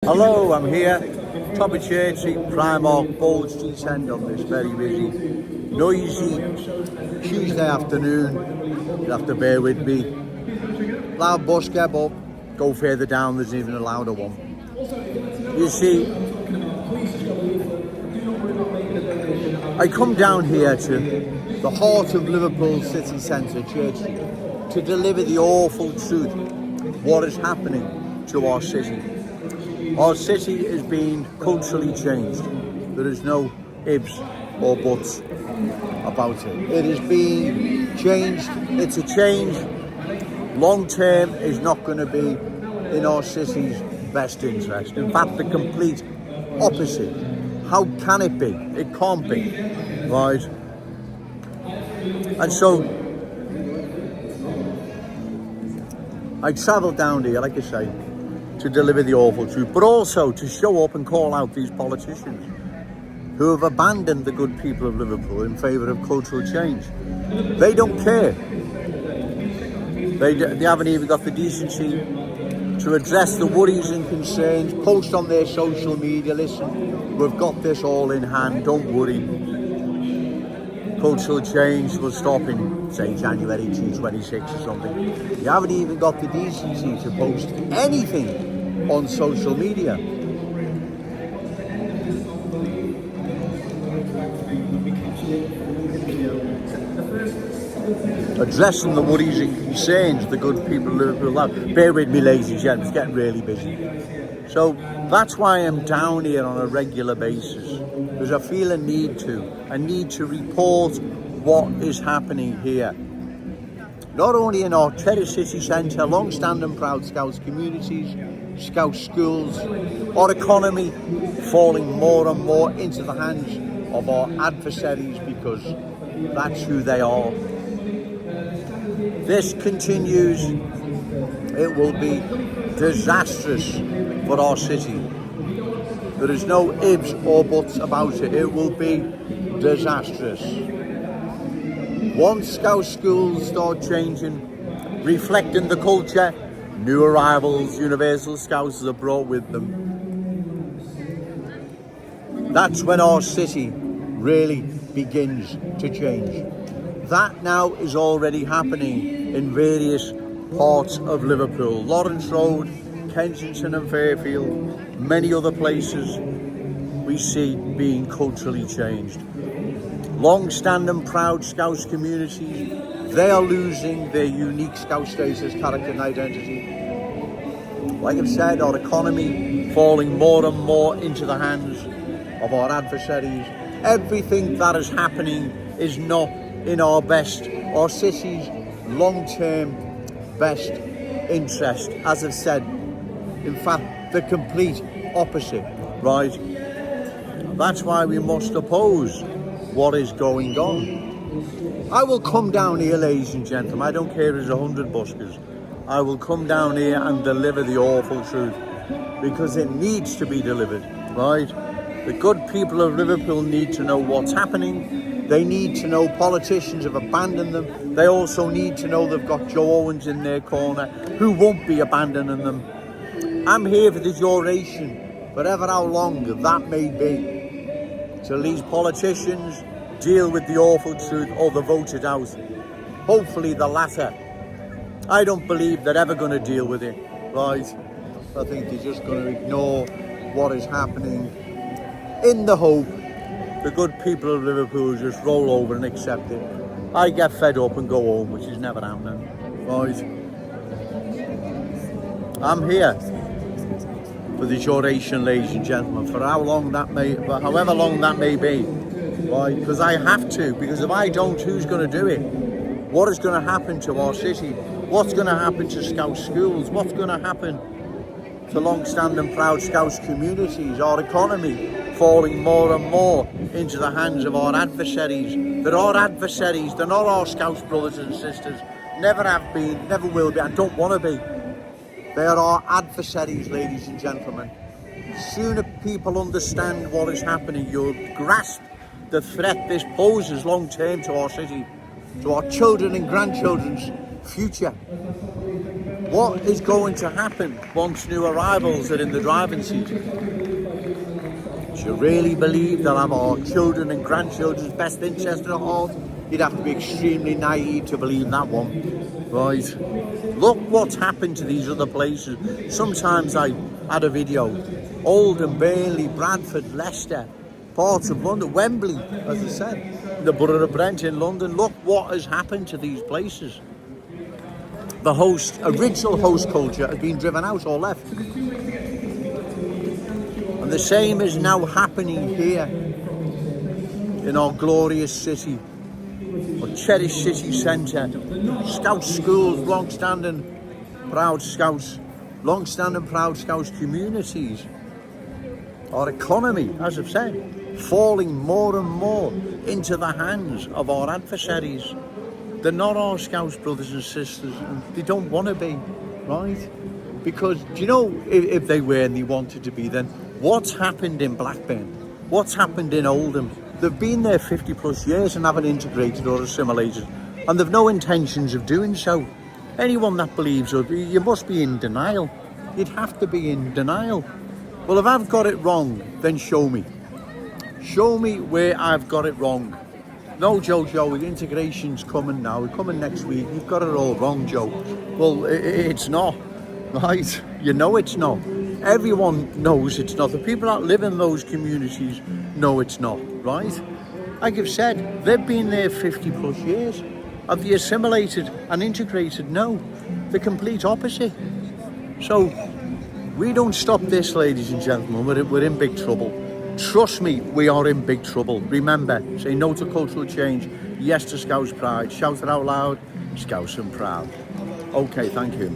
Hello, I'm here, top of Church Street, Primark, Bold Street End on this very busy, noisy Tuesday afternoon. You'll have to bear with me. Loud bus get up, go further down, there's even a louder one. You see, I come down here to the heart of Liverpool city centre, Church Street, to deliver the awful truth, what is happening to our city. Our city is being culturally changed. There is no ifs or buts about it. It is being changed. It's a change. Long term is not going to be in our city's best interest. In fact, the complete opposite. How can it be? It can't be, right? And so I travelled down here, like I say, to deliver the awful truth, but also to show up and call out these politicians who have abandoned the good people of Liverpool in favour of cultural change. They don't care. They haven't even got the decency to address the worries and concerns, post on their social media, listen, we've got this all in hand, don't worry. Cultural change will stop in, say, January 2026 or something. You haven't even got the decency to post anything on social media. Addressing the worries and concerns the good people of Liverpool have. Bear with me, ladies and gentlemen, it's getting really busy. So that's why I'm down here on a regular basis, because I feel a need to report what is happening here. Not only in our cherished city centre, long-standing proud Scouts communities, Scout schools, our economy falling more and more into the hands of our adversaries because that's who they are. This continues, it will be disastrous for our city. There is no ifs or buts about it. It will be disastrous. Once Scout schools start changing, reflecting the culture, new arrivals, Universal Scouts are brought with them. That's when our city really begins to change. That now is already happening in various parts of Liverpool. Lawrence Road, Kensington and Fairfield, many other places we see being culturally changed. Long-standing proud Scouts communities, they are losing their unique Scout status, character and identity. Like I've said, our economy falling more and more into the hands of our adversaries. Everything that is happening is not in our best, our city's long-term best interest. As I've said, in fact, the complete opposite, right? That's why we must oppose what is going on. I will come down here, ladies and gentlemen, I don't care if there's 100 buskers. I will come down here and deliver the awful truth, because it needs to be delivered, right? The good people of Liverpool need to know what's happening. They need to know politicians have abandoned them. They also need to know they've got Joe Owens in their corner, who won't be abandoning them. I'm here for the duration, whatever how long that may be, till these politicians deal with the awful truth or they're voted out. Hopefully the latter. I don't believe they're ever going to deal with it, right? I think they're just going to ignore what is happening in the hope the good people of Liverpool just roll over and accept it. I get fed up and go home, which is never happening, right? I'm here for the duration, ladies and gentlemen, for however long that may be, right? Because I have to, because if I don't, who's going to do it? What is going to happen to our city? What's going to happen to Scout schools? What's going to happen to long-standing proud Scouts communities? Our economy falling more and more into the hands of our adversaries. They're our adversaries, they're not our Scouts brothers and sisters. Never have been, never will be, and don't want to be. They are our adversaries, ladies and gentlemen. The sooner people understand what is happening, you'll grasp the threat this poses long-term to our city, to our children and grandchildren's future. What is going to happen once new arrivals are in the driving seat? Do you really believe they'll have our children and grandchildren's best interest at heart? You'd have to be extremely naive to believe that one. Right. Look what's happened to these other places. Sometimes I had a video. Oldham, Burnley, Bradford, Leicester, parts of London, Wembley, as I said, the Borough of Brent in London. Look what has happened to these places. The original host culture has been driven out or left. And the same is now happening here in our glorious city, our cherished city centre. Scout schools, long-standing proud Scouts communities. Our economy, as I've said, falling more and more into the hands of our adversaries. They're not our Scouts brothers and sisters, and they don't want to be, right? Because, do you know, if they were and they wanted to be, then what's happened in Blackburn? What's happened in Oldham? They've been there 50 plus years and haven't integrated or assimilated, and they've no intentions of doing so. Anyone that believes it, you must be in denial. You'd have to be in denial. Well, if I've got it wrong, then show me. Show me where I've got it wrong. No, Joey, integration's coming now. We're coming next week. You've got it all wrong, Joe. Well, it's not, right? You know it's not. Everyone knows it's not. The people that live in those communities know it's not, right? Like I've said, they've been there 50 plus years. Have they assimilated and integrated? No, the complete opposite. So we don't stop this, ladies and gentlemen, we're in big trouble. Trust me, we are in big trouble. Remember, say no to cultural change, yes to Scouts pride. Shout it out loud, Scouts and proud. Okay, thank you.